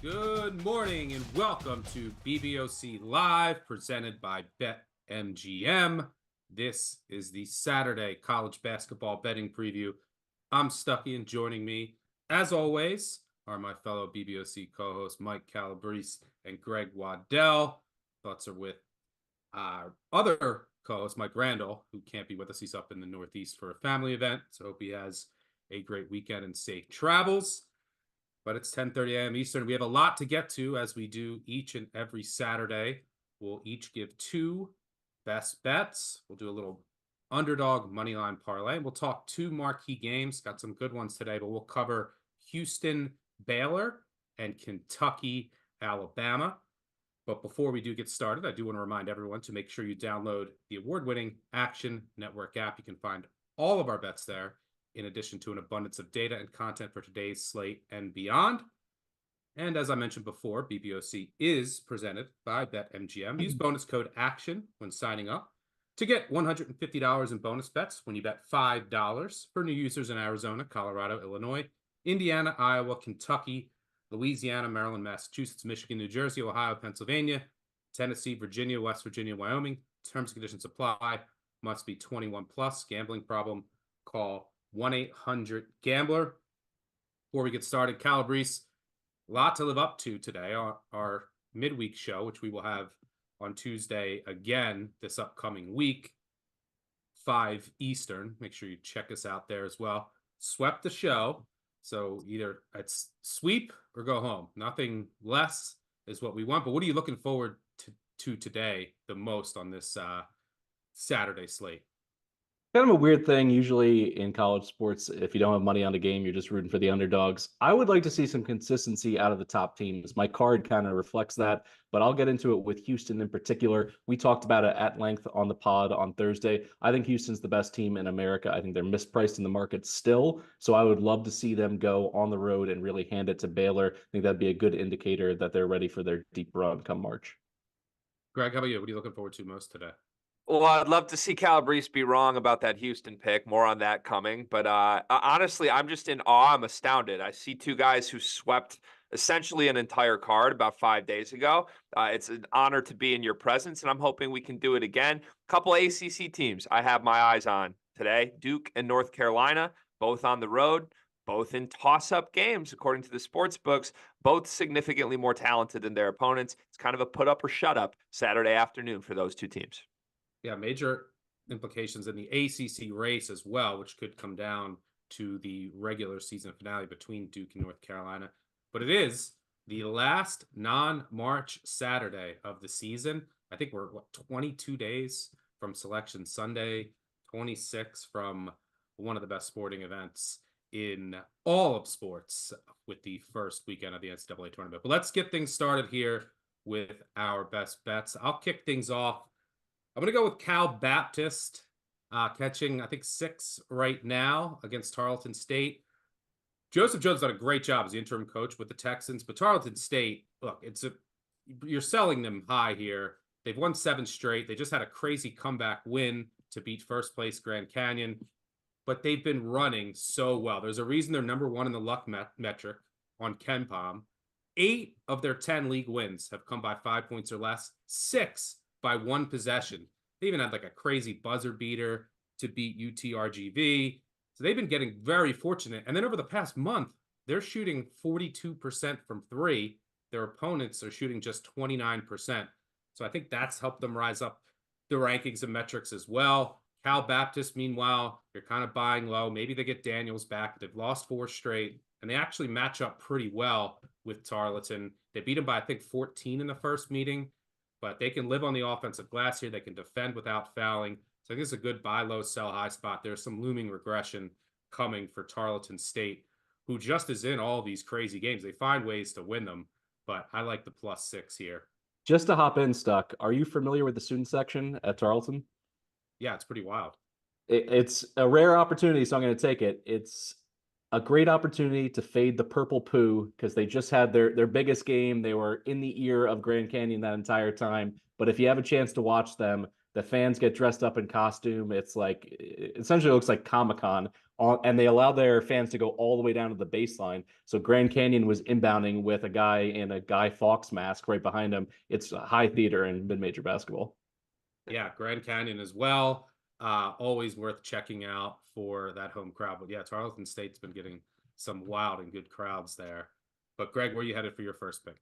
Good morning and welcome to BBOC Live presented by BetMGM. This is the Saturday college basketball betting preview. I'm Stuckey, and joining me, as always, are my fellow BBOC co-hosts Mike Calabrese and Greg Waddell. Thoughts are with our other co-host Mike Randall, who can't be with us. He's up in the Northeast for a family event, so hope he has a great weekend and safe travels. But it's 10:30 a.m. Eastern. We have a lot to get to, as we do each and every Saturday. We'll each give two best bets. We'll do a little underdog moneyline parlay. We'll talk two marquee games. Got some good ones today, but we'll cover Houston, Baylor, and Kentucky, Alabama. But before we do get started, I do want to remind everyone to make sure you download the award-winning Action Network app. You can find all of our bets there, in addition to an abundance of data and content for today's slate and beyond. And as I mentioned before, BBOC is presented by BetMGM. Use bonus code ACTION when signing up to get $150 in bonus bets when you bet $5 for new users in Arizona, Colorado, Illinois, Indiana, Iowa, Kentucky, Louisiana, Maryland, Massachusetts, Michigan, New Jersey, Ohio, Pennsylvania, Tennessee, Virginia, West Virginia, Wyoming. Terms and conditions apply. Must be 21 plus. Gambling problem? Call 1-800-GAMBLER. Before we get started, Calabrese, a lot to live up to today. Our midweek show, which we will have on Tuesday again this upcoming week, 5 Eastern. Make sure you check us out there as well. Swept the show, so either it's sweep or go home. Nothing less is what we want. But what are you looking forward to today the most on this Saturday slate? Kind of a weird thing usually in college sports. If you don't have money on the game, you're just rooting for the underdogs. I would like to see some consistency out of the top teams. My card kind of reflects that, but I'll get into it with Houston in particular. We talked about it at length on the pod on Thursday. I think Houston's the best team in America. I think they're mispriced in the market still. So I would love to see them go on the road and really hand it to Baylor. I think that'd be a good indicator that they're ready for their deep run come March. Greg, how about you? What are you looking forward to most today? Well, I'd love to see Calabrese be wrong about that Houston pick. More on that coming. But honestly, I'm just in awe. I'm astounded. I see two guys who swept essentially an entire card about 5 days ago. It's an honor to be in your presence, and I'm hoping we can do it again. A couple ACC teams I have my eyes on today, Duke and North Carolina, both on the road, both in toss-up games, according to the sports books, both significantly more talented than their opponents. It's kind of a put up or shut up Saturday afternoon for those two teams. Yeah, major implications in the ACC race as well, which could come down to the regular season finale between Duke and North Carolina. But it is the last non-March Saturday of the season. I think we're 22 days from Selection Sunday, 26 from one of the best sporting events in all of sports with the first weekend of the NCAA tournament. But let's get things started here with our best bets. I'll kick things off. I'm going to go with Cal Baptist, catching, I think, 6 right now against Tarleton State. Joseph Jones done a great job as the interim coach with the Texans, but Tarleton State, look, you're selling them high here. They've won 7 straight. They just had a crazy comeback win to beat first place Grand Canyon, but they've been running so well. There's a reason they're number 1 in the luck metric on KenPom. 8 of their 10 league wins have come by 5 points or less. 6 by 1 possession. They even had like a crazy buzzer beater to beat UTRGV. So they've been getting very fortunate. And then over the past month, they're shooting 42% from 3. Their opponents are shooting just 29%. So I think that's helped them rise up the rankings and metrics as well. Cal Baptist, meanwhile, you're kind of buying low. Maybe they get Daniels back. They've lost 4 straight, and they actually match up pretty well with Tarleton. They beat them by, I think, 14 in the first meeting. But they can live on the offensive glass here. They can defend without fouling. So I think it's a good buy low, sell high spot. There's some looming regression coming for Tarleton State, who just is in all these crazy games. They find ways to win them, but I like the +6 here. Just to hop in, Stuck, are you familiar with the student section at Tarleton? Yeah, it's pretty wild. It's a rare opportunity, so I'm going to take it. It's a great opportunity to fade the purple poo because they just had their biggest game. They were in the ear of Grand Canyon that entire time. But if you have a chance to watch them, the fans get dressed up in costume. It's like, it essentially looks like Comic-Con and they allowed their fans to go all the way down to the baseline. So Grand Canyon was inbounding with a guy in a Guy Fawkes mask right behind him. It's high theater in mid-major basketball. Yeah, Grand Canyon as well. Always worth checking out for that home crowd. But yeah, Tarleton State's been getting some wild and good crowds there. But Greg, where are you headed for your first pick?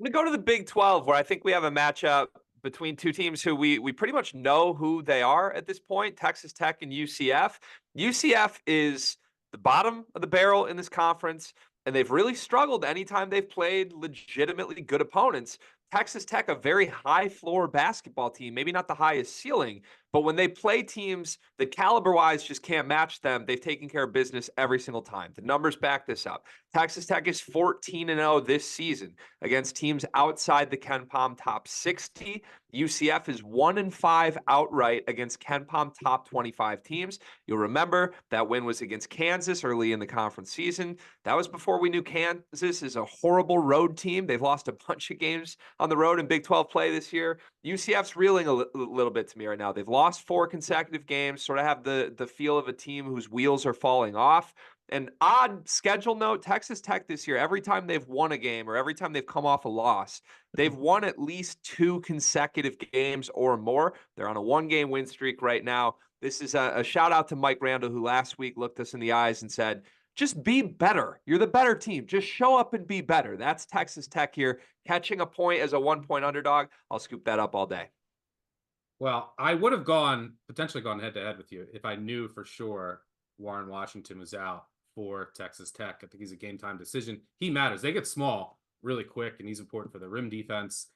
I'm going to go to the Big 12, where I think we have a matchup between two teams who we pretty much know who they are at this point, Texas Tech and UCF. UCF is the bottom of the barrel in this conference, and they've really struggled anytime they've played legitimately good opponents. Texas Tech, a very high floor basketball team, maybe not the highest ceiling, but when they play teams that caliber wise just can't match them, they've taken care of business every single time. The numbers back this up. Texas Tech is 14-0 this season against teams outside the KenPom top 60. UCF is 1-5 outright against KenPom top 25 teams. You'll remember that win was against Kansas early in the conference season. That was before we knew Kansas is a horrible road team. They've lost a bunch of games on the road in Big 12 play this year. UCF's reeling a little bit to me right now. They've lost 4 consecutive games, sort of have the feel of a team whose wheels are falling off. An odd schedule note, Texas Tech this year, every time they've won a game or every time they've come off a loss, they've won at least 2 consecutive games or more. They're on a 1-game win streak right now. This is a shout out to Mike Randall, who last week looked us in the eyes and said, just be better. You're the better team. Just show up and be better. That's Texas Tech here, catching a point as a 1-point underdog. I'll scoop that up all day. Well, I would have potentially gone head to head with you if I knew for sure Warren Washington was out for Texas Tech. I think he's a game time decision. He matters. They get small really quick, and he's important for the rim defense.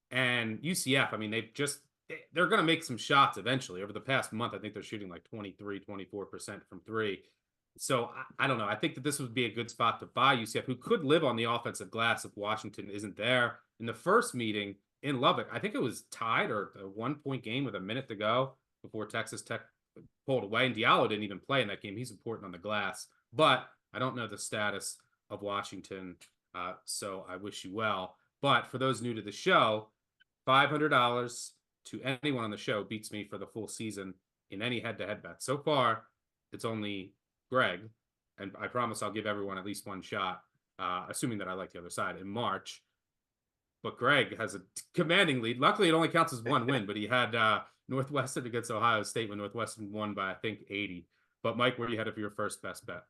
And UCF, I mean, they're going to make some shots eventually. Over the past month, I think they're shooting like 23, 24% from 3. So I don't know. I think that this would be a good spot to buy UCF, who could live on the offensive glass if Washington isn't there. In the first meeting in Lubbock, I think it was tied or a 1-point game with a minute to go before Texas Tech pulled away. And Diallo didn't even play in that game. He's important on the glass. But I don't know the status of Washington, so I wish you well. But for those new to the show, $500 to anyone on the show beats me for the full season in any head-to-head bet. So far, it's only Greg, and I promise I'll give everyone at least one shot, assuming that I like the other side, in March. But Greg has a commanding lead. Luckily, it only counts as one win, but he had Northwestern against Ohio State when Northwestern won by, I think, 80. But Mike, where are you headed for your first best bet?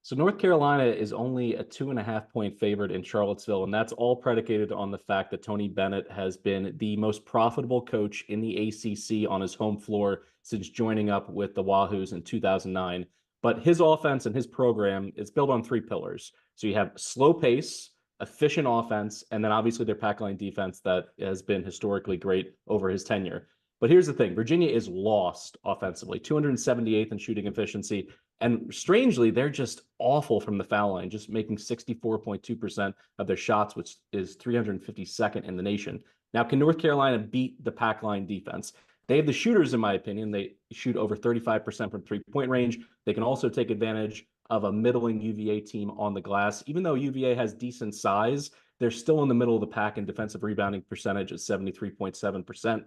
So North Carolina is only a 2.5-point favorite in Charlottesville, and that's all predicated on the fact that Tony Bennett has been the most profitable coach in the ACC on his home floor since joining up with the Wahoos in 2009. But his offense and his program is built on 3 pillars. So you have slow pace, efficient offense, and then obviously their pack line defense that has been historically great over his tenure. But here's the thing. Virginia is lost offensively, 278th in shooting efficiency. And strangely, they're just awful from the foul line, just making 64.2% of their shots, which is 352nd in the nation. Now, can North Carolina beat the pack line defense? They have the shooters, in my opinion. They shoot over 35% from 3-point range. They can also take advantage of a middling UVA team on the glass. Even though UVA has decent size, they're still in the middle of the pack in defensive rebounding percentage at 73.7%.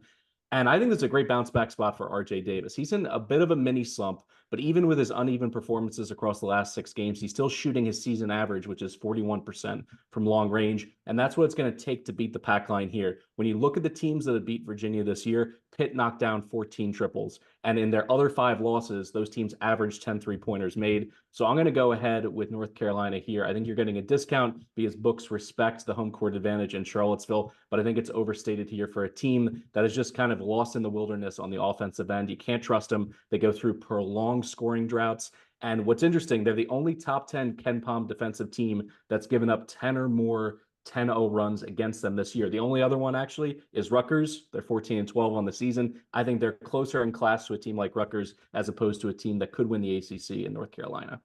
And I think that's a great bounce back spot for RJ Davis. He's in a bit of a mini slump, but even with his uneven performances across the last 6 games, he's still shooting his season average, which is 41% from long range. And that's what it's going to take to beat the pack line here. When you look at the teams that have beat Virginia this year, Pitt knocked down 14 triples. And in their other 5 losses, those teams averaged 10 3-pointers made. So I'm going to go ahead with North Carolina here. I think you're getting a discount because books respect the home court advantage in Charlottesville, but I think it's overstated here for a team that is just kind of lost in the wilderness on the offensive end. You can't trust them. They go through prolonged scoring droughts. And what's interesting, they're the only top 10 KenPom defensive team that's given up 10 or more 10-0 runs against them this year. The only other one actually is Rutgers. They're 14-12 on the season. I think they're closer in class to a team like Rutgers as opposed to a team that could win the ACC in North Carolina.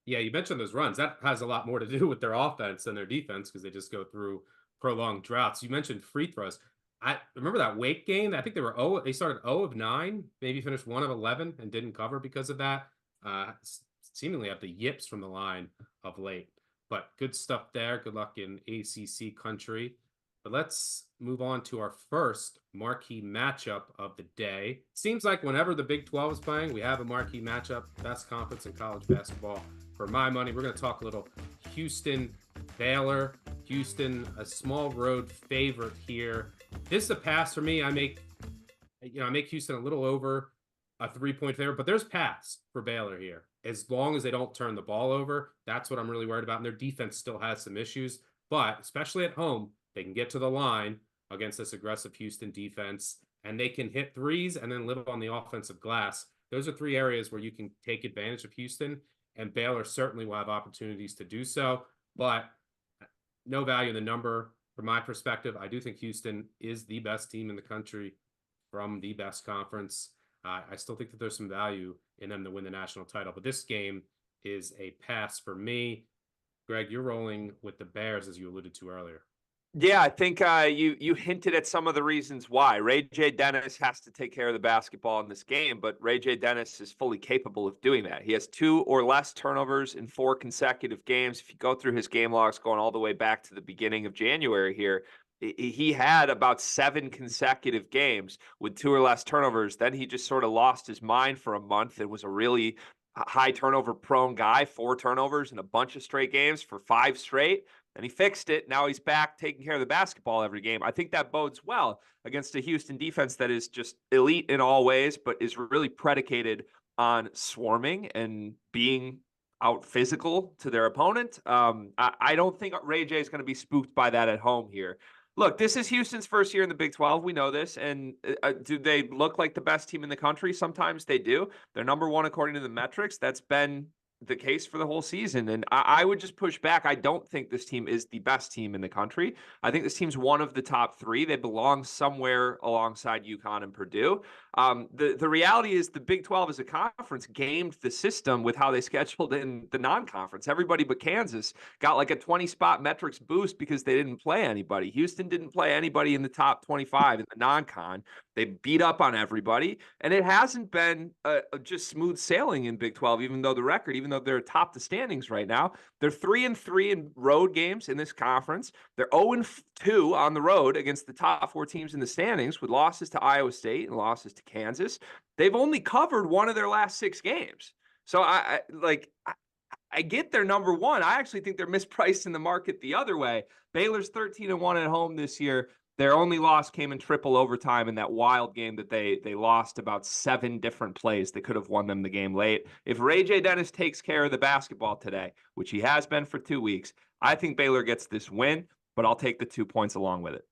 Yeah, you mentioned those runs. That has a lot more to do with their offense than their defense because they just go through prolonged droughts. You mentioned free throws. I remember that Wake game. I think they started 0 of 9, maybe finished 1 of 11 and didn't cover because of that. Seemingly have the yips from the line of late. But good stuff there. Good luck in ACC country. But let's move on to our first marquee matchup of the day. Seems like whenever the Big 12 is playing, we have a marquee matchup, best conference in college basketball. For my money, we're going to talk a little Houston, Baylor. Houston, a small road favorite here. This is a pass for me. I make Houston a little over a 3-point favorite, but there's pass for Baylor here. As long as they don't turn the ball over, that's what I'm really worried about. And their defense still has some issues, but especially at home, they can get to the line against this aggressive Houston defense, and they can hit threes and then live on the offensive glass. Those are 3 areas where you can take advantage of Houston, and Baylor certainly will have opportunities to do so, but no value in the number. From my perspective, I do think Houston is the best team in the country from the best conference. I still think that there's some value in them to win the national title, but this game is a pass for me. Greg, you're rolling with the Bears, as you alluded to earlier. Yeah, I think you hinted at some of the reasons why. Ray J. Dennis has to take care of the basketball in this game, but Ray J. Dennis is fully capable of doing that. He has 2 or less turnovers in 4 consecutive games. If you go through his game logs going all the way back to the beginning of January here, he had about 7 consecutive games with 2 or less turnovers. Then he just sort of lost his mind for a month and was a really high turnover prone guy, 4 turnovers in a bunch of straight games for 5 straight. And he fixed it. Now he's back taking care of the basketball every game. I think that bodes well against a Houston defense that is just elite in all ways, but is really predicated on swarming and being out physical to their opponent. I don't think Ray J is going to be spooked by that at home here. Look, this is Houston's first year in the Big 12. We know this. And do they look like the best team in the country? Sometimes they do. They're number 1 according to the metrics. That's been the case for the whole season. And I would just push back. I don't think this team is the best team in the country. I think this team's one of the top 3. They belong somewhere alongside UConn and Purdue. The reality is the Big 12 as a conference gamed the system with how they scheduled in the non-conference. Everybody but Kansas got like a 20-spot metrics boost because they didn't play anybody. Houston didn't play anybody in the top 25 in the non-con. They beat up on everybody, and it hasn't been just smooth sailing in Big 12, even though they're atop the standings right now. They're 3-3 in road games in this conference. They're 0-2 on the road against the top 4 teams in the standings with losses to Iowa State and losses to Kansas. They've only covered 1 of their last 6 games. So I get their number 1. I actually think they're mispriced in the market the other way. Baylor's 13-1 at home this year. Their only loss came in triple overtime in that wild game that they lost about 7 different plays. They could have won them the game late. If Ray J. Dennis takes care of the basketball today, which he has been for 2 weeks, I think Baylor gets this win, but I'll take the 2 points along with it.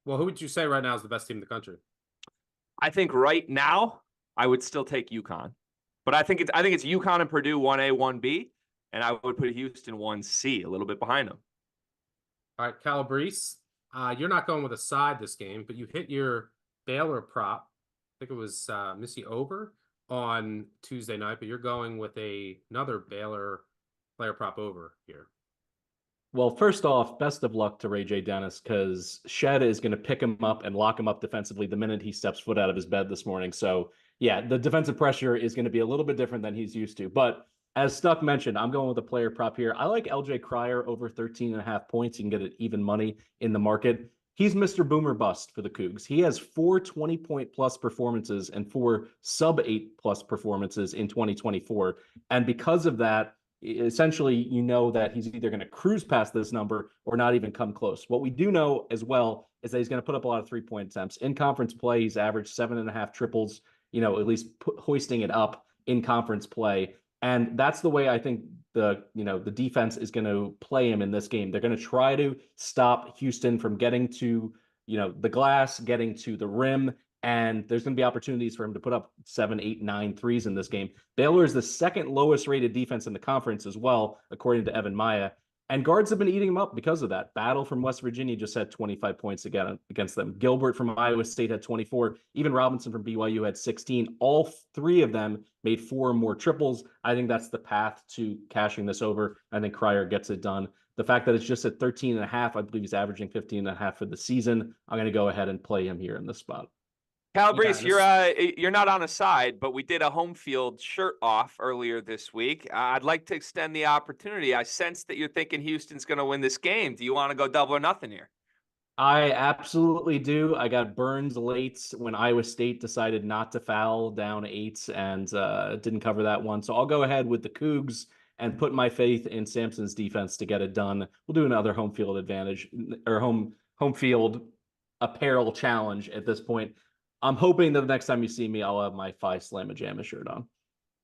Well, who would you say right now is the best team in the country? I think right now I would still take UConn, but I think it's UConn and Purdue 1A, 1B, and I would put Houston 1C, a little bit behind them. All right, Calabrese. You're not going with a side this game, but you hit your Baylor prop. I think it was Missy over on Tuesday night, but you're going with another Baylor player prop over here. Well, first off, best of luck to Ray J. Dennis, because Shed is going to pick him up and lock him up defensively the minute he steps foot out of his bed this morning. So, yeah, the defensive pressure is going to be a little bit different than he's used to. But as Stuck mentioned, I'm going with a player prop here. I like LJ Cryer over 13.5 points. You can get it even money in the market. He's Mr. Boomer Bust for the Cougs. He has 4 20-point plus performances and 4 sub-8 plus performances in 2024. And because of that, essentially, you know that he's either going to cruise past this number or not even come close. What we do know as well is that he's going to put up a lot of 3-point attempts. In conference play, he's averaged 7.5 triples, at least hoisting it up in conference play. And that's the way I think the defense is going to play him in this game. They're going to try to stop Houston from getting to, the glass, getting to the rim. And there's going to be opportunities for him to put up 7, 8, 9 threes in this game. Baylor is the 2nd lowest rated defense in the conference as well, according to Evan Maya. And guards have been eating them up because of that. Battle from West Virginia just had 25 points against them. Gilbert from Iowa State had 24. Even Robinson from BYU had 16. All 3 of them made 4 or more triples. I think that's the path to cashing this over. I think Cryer gets it done. The fact that it's just at 13.5, I believe he's averaging 15.5 for the season. I'm going to go ahead and play him here in this spot. Calabrese, you're not on a side, but we did a home field shirt off earlier this week. I'd like to extend the opportunity. I sense that you're thinking Houston's going to win this game. Do you want to go double or nothing here? I absolutely do. I got burned late when Iowa State decided not to foul down 8 and didn't cover that one. So I'll go ahead with the Cougs and put my faith in Samson's defense to get it done. We'll do another home field advantage or home field apparel challenge at this point. I'm hoping that the next time you see me, I'll have my Phi Slamma Jamma shirt on.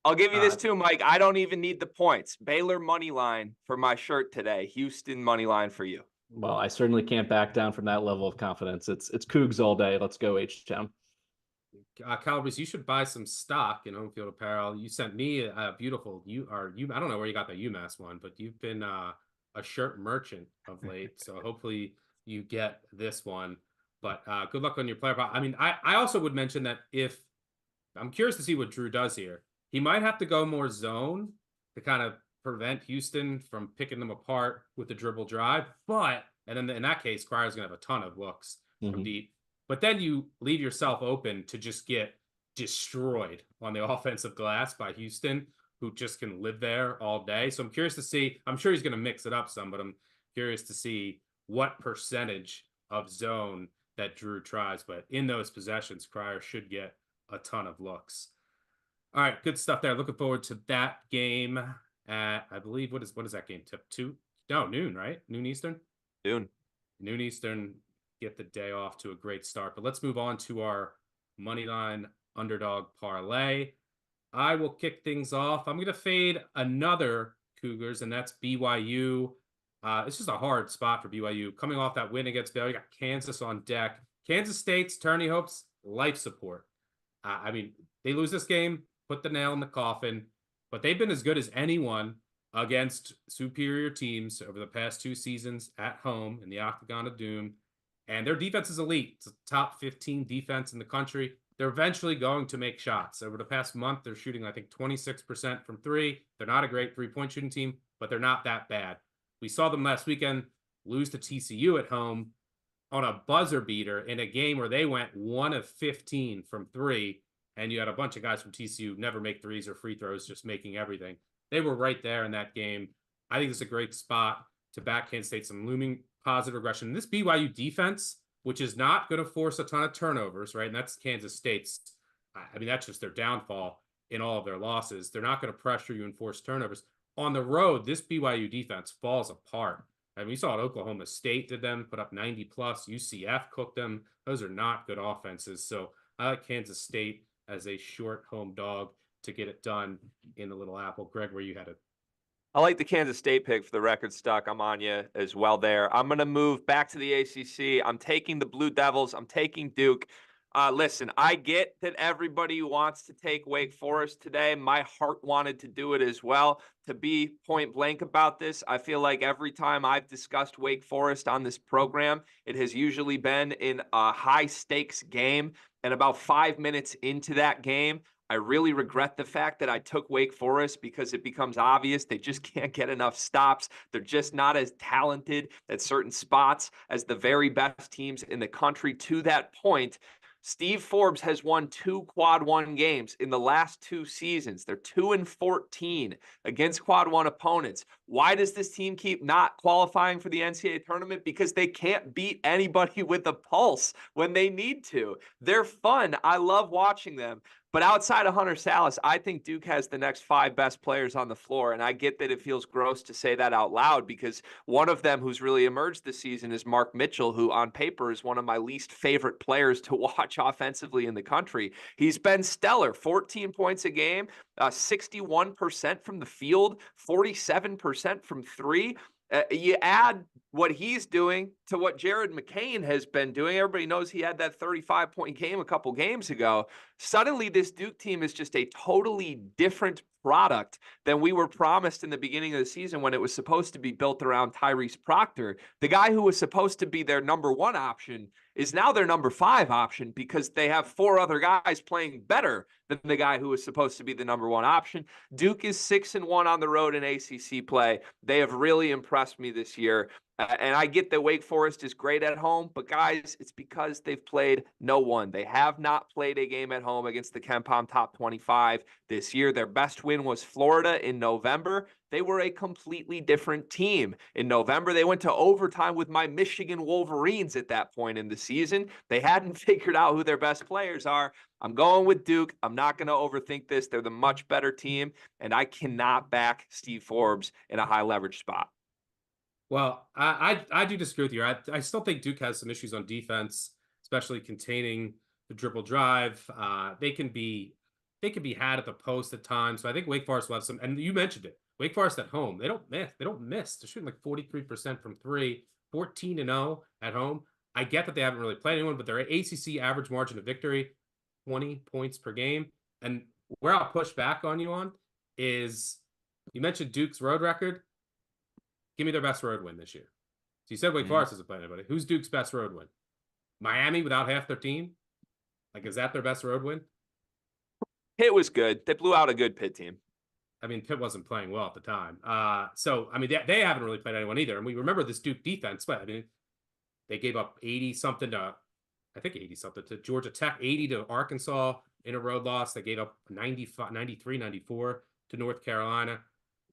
I'll give you this too, Mike. I don't even need the points. Baylor money line for my shirt today. Houston money line for you. Well, I certainly can't back down from that level of confidence. It's Cougs all day. Let's go H-Town. Calabrese, you should buy some stock in home field apparel. You sent me a beautiful I don't know where you got the UMass one, but you've been a shirt merchant of late. So hopefully you get this one. But good luck on your player. I mean, I also would mention that if I'm curious to see what Drew does here. He might have to go more zone to kind of prevent Houston from picking them apart with the dribble drive. But, and then in that case, Cryer's going to have a ton of looks from deep. But then you leave yourself open to just get destroyed on the offensive glass by Houston, who just can live there all day. So I'm curious to see, I'm sure he's going to mix it up some, but I'm curious to see what percentage of zone that Drew tries. But in those possessions, Cryer should get a ton of looks. All right, good stuff there. Looking forward to that game at, I believe, what is that game tip? 2? No, noon, right? Noon Eastern? Noon Eastern. Get the day off to a great start. But let's move on to our Moneyline Underdog Parlay. I will kick things off. I'm going to fade another Cougars, and that's BYU. It's just a hard spot for BYU. Coming off that win against Baylor, you got Kansas on deck. Kansas State's tourney hopes, life support. I mean, they lose this game, put the nail in the coffin, but they've been as good as anyone against superior teams over the past 2 seasons at home in the Octagon of Doom. And their defense is elite. It's a top 15 defense in the country. They're eventually going to make shots. Over the past month, they're shooting, I think, 26% from 3. They're not a great three-point shooting team, but they're not that bad. We saw them last weekend lose to TCU at home on a buzzer beater in a game where they went 1 of 15 from 3. And you had a bunch of guys from TCU never make threes or free throws, just making everything. They were right there in that game. I think it's a great spot to back Kansas State, some looming positive regression. This BYU defense, which is not going to force a ton of turnovers, right? And that's Kansas State's. I mean, that's just their downfall in all of their losses. They're not going to pressure you and force turnovers. On the road, this BYU defense falls apart. I mean, we saw it Oklahoma State did them, put up 90 plus. UCF cooked them. Those are not good offenses. So I like Kansas State as a short home dog to get it done in the Little Apple. Greg, where you had it? I like the Kansas State pick for the record, Stuck. I'm on you as well there. I'm going to move back to the ACC. I'm taking the Blue Devils. I'm taking Duke. Listen, I get that everybody wants to take Wake Forest today. My heart wanted to do it as well. To be point blank about this, I feel like every time I've discussed Wake Forest on this program, it has usually been in a high stakes game. And about 5 minutes into that game, I really regret the fact that I took Wake Forest because it becomes obvious they just can't get enough stops. They're just not as talented at certain spots as the very best teams in the country. To that point, Steve Forbes has won 2 quad 1 games in the last 2 seasons. They're 2-14 against quad 1 opponents. Why does this team keep not qualifying for the NCAA tournament? Because they can't beat anybody with a pulse when they need to. They're fun. I love watching them. But outside of Hunter Salas, I think Duke has the next 5 best players on the floor. And I get that it feels gross to say that out loud because one of them who's really emerged this season is Mark Mitchell, who on paper is one of my least favorite players to watch offensively in the country. He's been stellar, 14 points a game, 61% from the field, 47% from 3. You add what he's doing to what Jared McCain has been doing. Everybody knows he had that 35-point game a couple games ago. Suddenly, this Duke team is just a totally different product than we were promised in the beginning of the season when it was supposed to be built around Tyrese Proctor. The guy who was supposed to be their number 1 option is now their number 5 option because they have 4 other guys playing better than the guy who was supposed to be the number 1 option. Duke is 6-1 on the road in ACC play. They have really impressed me this year. And I get that Wake Forest is great at home, but guys, it's because they've played no one. They have not played a game at home against the KenPom Top 25 this year. Their best win was Florida in November. they were a completely different team. In November, they went to overtime with my Michigan Wolverines at that point in the season. They hadn't figured out who their best players are. I'm going with Duke. I'm not going to overthink this. They're the much better team, and I cannot back Steve Forbes in a high leverage spot. Well, I do disagree with you. I still think Duke has some issues on defense, especially containing the dribble drive. They can be had at the post at times. So I think Wake Forest will have some. And you mentioned it. Wake Forest at home, they don't miss. They don't miss. They're shooting like 43% from three, 14-0 at home. I get that they haven't really played anyone, but their ACC average margin of victory, 20 points per game. And where I'll push back on you on is you mentioned Duke's road record. Give me their best road win this year. So you said Wake Forest doesn't play anybody. Who's Duke's best road win? Miami without half their team? Like, is that their best road win? Pitt was good. They blew out a good Pitt team. I mean, Pitt wasn't playing well at the time. So, I mean, they haven't really played anyone either. And we remember this Duke defense, but I mean, they gave up 80-something to, I think 80-something to Georgia Tech, 80 to Arkansas in a road loss. They gave up 95, 93, 94 to North Carolina.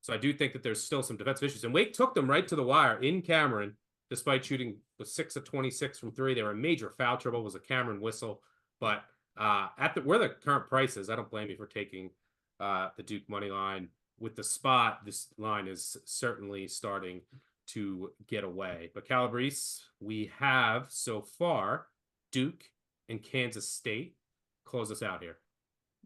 So I do think that there's still some defensive issues. And Wake took them right to the wire in Cameron, despite shooting the 6 of 26 from three. They were in major foul trouble. It was a Cameron whistle. But where the current price is, I don't blame you for taking the Duke money line. With the spot, this line is certainly starting to get away. But Calabrese, we have so far Duke and Kansas State. Close us out here.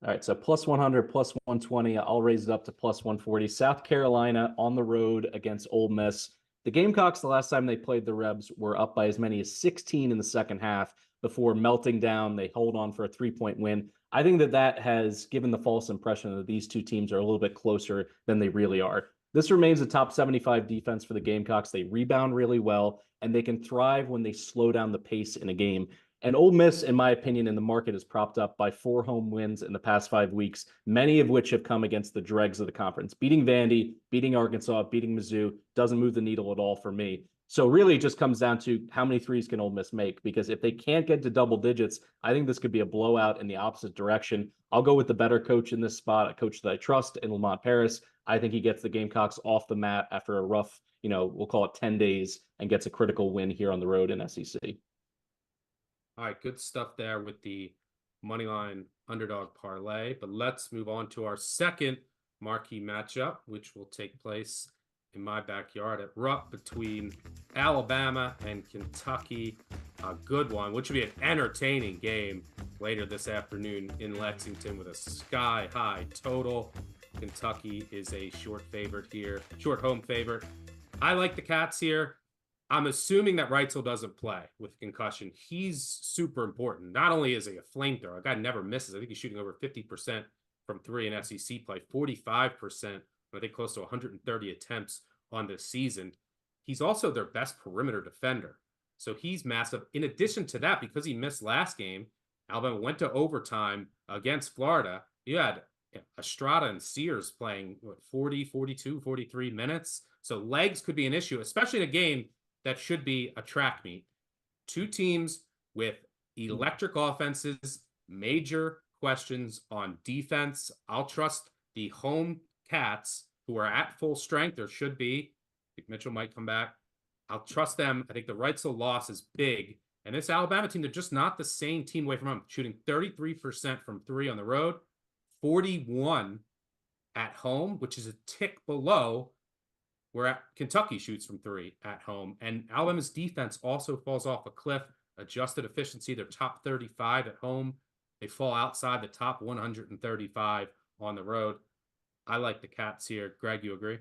All right, so plus 100, plus 120. I'll raise it up to plus 140. South Carolina on the road against Ole Miss. The Gamecocks, the last time they played the Rebs, were up by as many as 16 in the second half before melting down. They hold on for a 3-point win. I think that has given the false impression that these two teams are a little bit closer than they really are. This remains a top 75 defense for the Gamecocks. They rebound really well, and they can thrive when they slow down the pace in a game. And Ole Miss, in my opinion, in the market is propped up by 4 home wins in the past 5 weeks, many of which have come against the dregs of the conference. Beating Vandy, beating Arkansas, beating Mizzou doesn't move the needle at all for me. So really it just comes down to how many threes can Ole Miss make, because if they can't get to double digits, I think this could be a blowout in the opposite direction. I'll go with the better coach in this spot, a coach that I trust in Lamont Paris. I think he gets the Gamecocks off the mat after a rough, we'll call it 10 days, and gets a critical win here on the road in SEC. All right, good stuff there with the moneyline underdog parlay. But let's move on to our second marquee matchup, which will take place in my backyard at Rupp between Alabama and Kentucky. A good one, which will be an entertaining game later this afternoon in Lexington with a sky-high total. Kentucky is a short home favorite. I like the Cats here. I'm assuming that Reitzel doesn't play with concussion. He's super important. Not only is he a flamethrower, a guy never misses. I think he's shooting over 50% from three in SEC play, 45%, I think close to 130 attempts on this season. He's also their best perimeter defender. So he's massive. In addition to that, because he missed last game, Alabama went to overtime against Florida. You had Estrada and Sears playing 40, 42, 43 minutes. So legs could be an issue, especially in a game that should be a track meet. Two teams with electric offenses, major questions on defense. I'll trust the home Cats, who are at full strength, or should be. I think Mitchell might come back. I'll trust them. I think the Reitzel loss is big. And this Alabama team, they're just not the same team away from home. Shooting 33% from three on the road, 41 at home, which is a tick below where Kentucky shoots from three at home. And Alabama's defense also falls off a cliff. Adjusted efficiency, they're top 35 at home. They fall outside the top 135 on the road. I like the Cats here. Greg, you agree?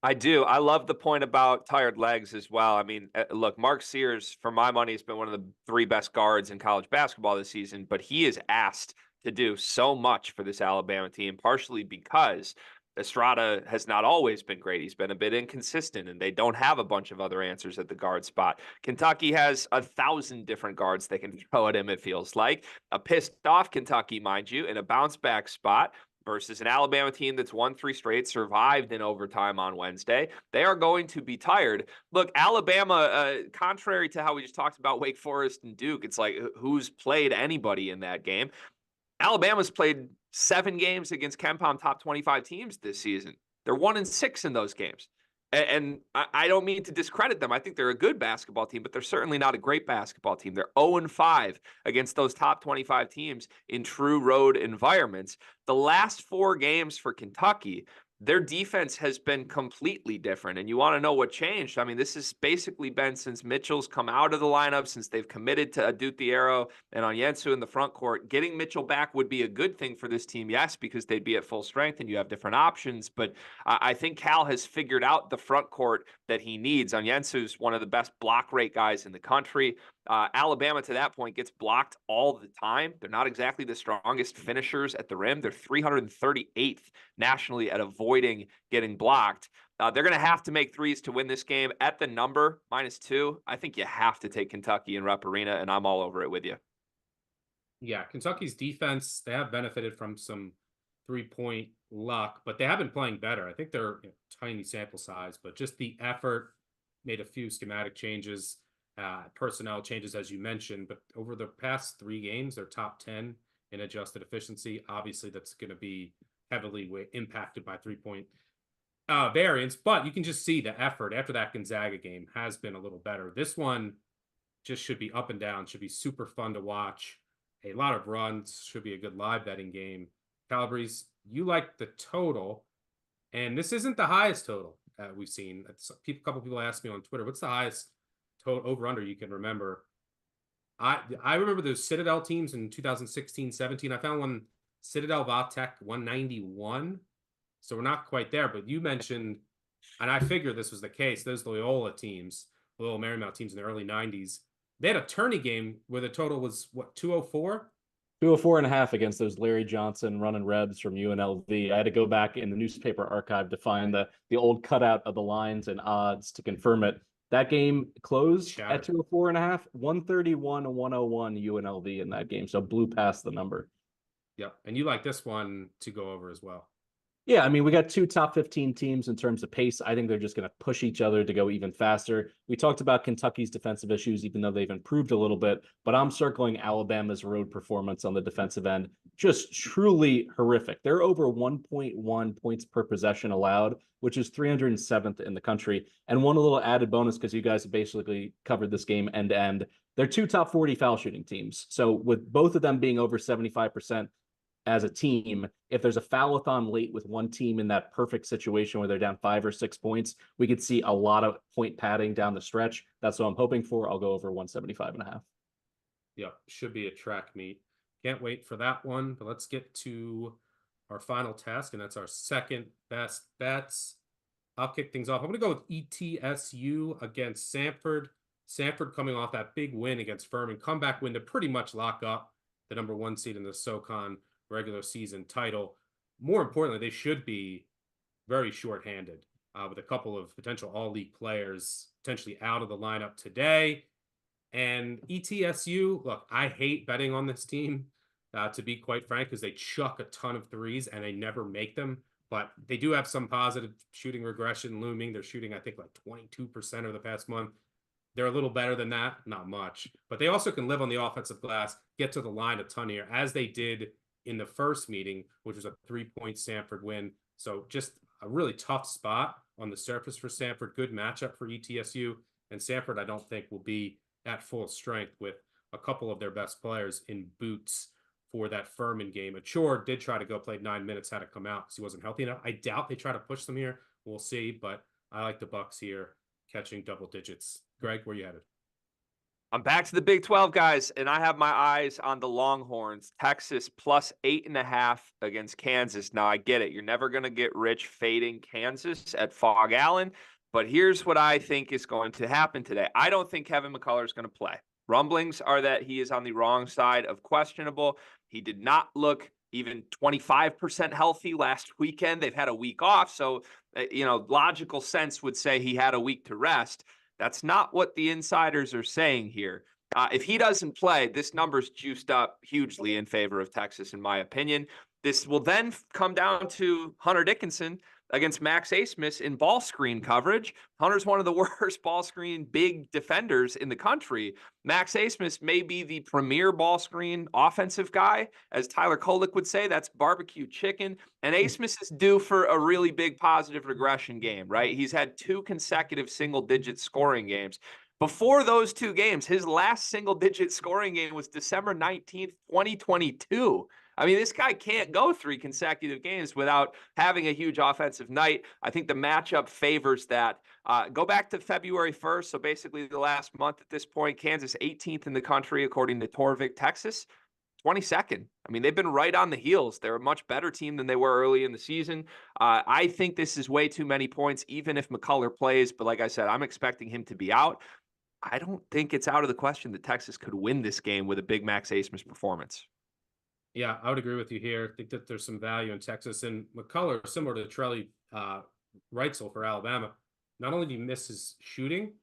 I do. I love the point about tired legs as well. I mean, look, Mark Sears, for my money, has been one of the 3 best guards in college basketball this season, but he is asked to do so much for this Alabama team, partially because Estrada has not always been great. He's been a bit inconsistent, and they don't have a bunch of other answers at the guard spot. Kentucky has 1,000 different guards they can throw at him, it feels like. A pissed off Kentucky, mind you, in a bounce back spot versus an Alabama team that's won 3 straight, survived in overtime on Wednesday. They are going to be tired. Look, Alabama, contrary to how we just talked about Wake Forest and Duke, it's like who's played anybody in that game. Alabama's played 7 games against KenPom top 25 teams this season. They're 1-6 in those games. And I don't mean to discredit them. I think they're a good basketball team, but they're certainly not a great basketball team. They're 0-5 against those top 25 teams in true road environments. The last 4 games for Kentucky, their defense has been completely different. And you want to know what changed? I mean, this has basically been since Mitchell's come out of the lineup, since they've committed to Adut Diarra and Onyenso in the front court. Getting Mitchell back would be a good thing for this team, yes, because they'd be at full strength and you have different options. But I think Cal has figured out the front court that he needs. Onyenso's one of the best block rate guys in the country. Alabama, to that point, gets blocked all the time. They're not exactly the strongest finishers at the rim. They're 338th nationally at avoiding getting blocked. They're going to have to make threes to win this game at the number -2. I think you have to take Kentucky in Rupp Arena, and I'm all over it with you. Yeah, Kentucky's defense, they have benefited from some three-point luck, but they have been playing better. I think they're tiny sample size, but just the effort, made a few schematic changes, personnel changes, as you mentioned. But over the past 3 games, they're top 10 in adjusted efficiency. Obviously, that's going to be heavily impacted by three-point variance, but you can just see the effort after that Gonzaga game has been a little better. This one just should be up and down, should be super fun to watch. A lot of runs, should be a good live betting game. Calabrese, you like the total, and this isn't the highest total we've seen. A couple people asked me on Twitter, what's the highest total over-under you can remember? I remember those Citadel teams in 2016-17. I found one, Citadel Vatek 191. So we're not quite there, but you mentioned, and I figured this was the case, those Loyola teams, Loyola Marymount teams in the early 90s, they had a tourney game where the total was, what, 204? 204.5 against those Larry Johnson running Rebs from UNLV. I had to go back in the newspaper archive to find the old cutout of the lines and odds to confirm it. That game closed at 204.5, 131-101 UNLV in that game. So blew past the number. Yep. And you like this one to go over as well. Yeah, I mean, we got 2 top 15 teams in terms of pace. I think they're just going to push each other to go even faster. We talked about Kentucky's defensive issues, even though they've improved a little bit, but I'm circling Alabama's road performance on the defensive end. Just truly horrific. They're over 1.1 points per possession allowed, which is 307th in the country. And one little added bonus, because you guys have basically covered this game end to end. They're 2 top 40 foul shooting teams. So with both of them being over 75%, as a team, if there's a foul-a-thon late with one team in that perfect situation where they're down 5 or 6 points, we could see a lot of point padding down the stretch. That's what I'm hoping for. I'll go over 175.5. Yep, should be a track meet. Can't wait for that one. But let's get to our final task, and that's our second best bets. I'll kick things off. I'm going to go with ETSU against Samford. Samford coming off that big win against Furman, comeback win to pretty much lock up the #1 seed in the SoCon regular season title. More importantly, they should be very shorthanded with a couple of potential all-league players potentially out of the lineup today. And ETSU, look, I hate betting on this team, to be quite frank, because they chuck a ton of threes and they never make them. But they do have some positive shooting regression looming. They're shooting, I think, like 22% over the past month. They're a little better than that, not much. But they also can live on the offensive glass, get to the line a ton here, as they did in the first meeting, which was a 3-point Samford win. So just a really tough spot on the surface for Samford. Good matchup for ETSU. And Samford, I don't think, will be at full strength with a couple of their best players in boots for that Furman game. Achor did try to go play 9 minutes, had to come out because he wasn't healthy enough. I doubt they try to push them here. We'll see, but I like the Bucks here catching double digits. Greg, where you headed? I'm back to the Big 12, guys, and I have my eyes on the Longhorns. Texas plus 8.5 against Kansas. Now, I get it. You're never going to get rich fading Kansas at Fog Allen, but here's what I think is going to happen today. I don't think Kevin McCullough is going to play. Rumblings are that he is on the wrong side of questionable. He did not look even 25% healthy last weekend. They've had a week off, so, logical sense would say he had a week to rest. That's not what the insiders are saying here. If he doesn't play, this number's juiced up hugely in favor of Texas, in my opinion. This will then come down to Hunter Dickinson. against Max Asmus in ball screen coverage. Hunter's one of the worst ball screen big defenders in the country. Max Asmus may be the premier ball screen offensive guy. As Tyler Kolek would say, that's barbecue chicken. And Asmus is due for a really big positive regression game, right? He's had 2 consecutive single-digit scoring games. Before those 2 games, his last single-digit scoring game was December 19th, 2022. I mean, this guy can't go 3 consecutive games without having a huge offensive night. I think the matchup favors that. Go back to February 1st, so basically the last month at this point. Kansas 18th in the country, according to Torvik. Texas 22nd. I mean, they've been right on the heels. They're a much better team than they were early in the season. I think this is way too many points, even if McCullough plays. But like I said, I'm expecting him to be out. I don't think it's out of the question that Texas could win this game with a big Max Asmus performance. Yeah, I would agree with you here. I think that there's some value in Texas. And McCullough, similar to Trelly Reitzel for Alabama, not only do you miss his shooting,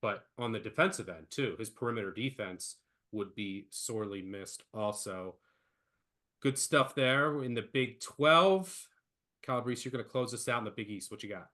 but on the defensive end, too. His perimeter defense would be sorely missed also. Good stuff there in the Big 12. Calabrese, you're going to close this out in the Big East. What you got?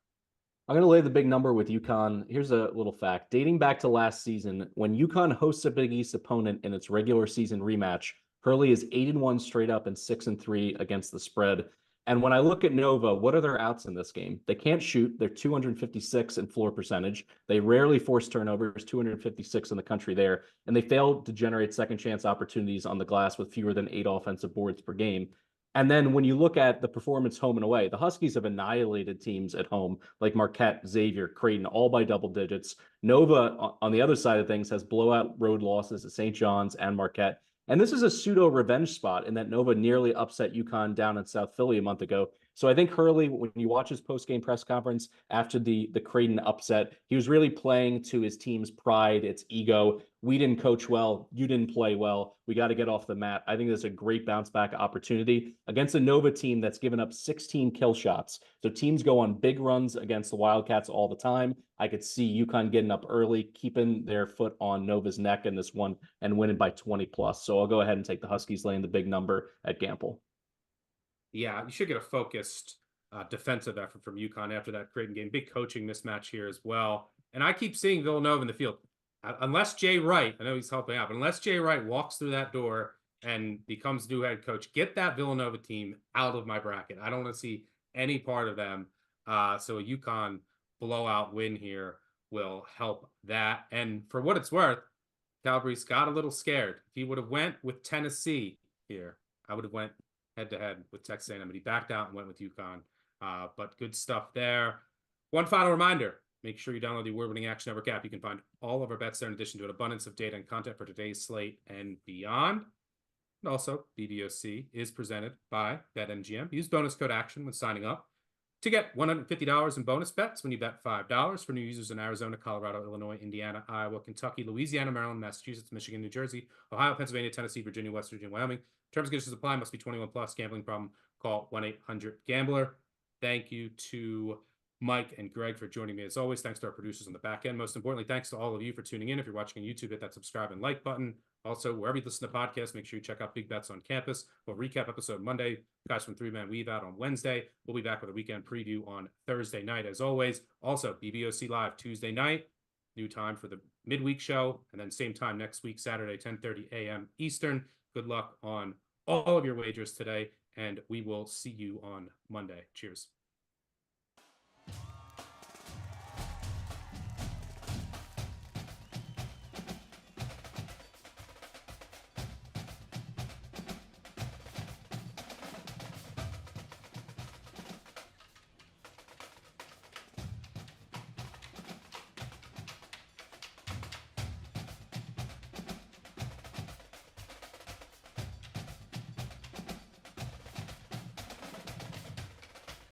I'm going to lay the big number with UConn. Here's a little fact. Dating back to last season, when UConn hosts a Big East opponent in its regular season rematch, Hurley is 8-1 straight up and 6-3 against the spread. And when I look at Nova, what are their outs in this game? They can't shoot. They're 256 in floor percentage. They rarely force turnovers, 256 in the country there. And they failed to generate second chance opportunities on the glass with fewer than 8 offensive boards per game. And then when you look at the performance home and away, the Huskies have annihilated teams at home like Marquette, Xavier, Creighton, all by double digits. Nova, on the other side of things, has blowout road losses at St. John's and Marquette. And this is a pseudo revenge spot in that Nova nearly upset UConn down in South Philly a month ago. So I think Hurley, when you watch his post-game press conference after the Creighton upset, he was really playing to his team's pride, its ego. We didn't coach well. You didn't play well. We got to get off the mat. I think there's a great bounce back opportunity against a Nova team that's given up 16 kill shots. So teams go on big runs against the Wildcats all the time. I could see UConn getting up early, keeping their foot on Nova's neck in this one and winning by 20 plus. So I'll go ahead and take the Huskies laying the big number at Gamble. Yeah, you should get a focused defensive effort from UConn after that Creighton game. Big coaching mismatch here as well. And I keep seeing Villanova in the field. Unless Jay Wright, I know he's helping out, but unless Jay Wright walks through that door and becomes new head coach, get that Villanova team out of my bracket. I don't want to see any part of them. So a UConn blowout win here will help that. And for what it's worth, Calabrese got a little scared. If he would have went with Tennessee here, I would have went head-to-head with Texas A&M, but he backed out and went with UConn. But good stuff there. One final reminder, make sure you download the award-winning Action Network app. You can find all of our bets there in addition to an abundance of data and content for today's slate and beyond. And also, BBOC is presented by BetMGM. Use bonus code ACTION when signing up to get $150 in bonus bets when you bet $5 for new users in Arizona, Colorado, Illinois, Indiana, Iowa, Kentucky, Louisiana, Maryland, Massachusetts, Michigan, New Jersey, Ohio, Pennsylvania, Tennessee, Virginia, West Virginia, Wyoming. Terms and conditions apply. Must be 21 plus. Gambling problem? Call 1-800-GAMBLER. Thank you to Mike and Greg for joining me as always. Thanks to our producers on the back end. Most importantly, thanks to all of you for tuning in. If you're watching on YouTube, hit that subscribe and like button. Also, wherever you listen to podcasts, make sure you check out Big Bets on Campus. We'll recap episode Monday. Guys from 3-Man Weave out on Wednesday. We'll be back with a weekend preview on Thursday night as always. Also, BBOC Live Tuesday night. New time for the midweek show. And then same time next week, Saturday, 10:30 a.m. Eastern. Good luck on all of your wagers today, and we will see you on Monday. Cheers.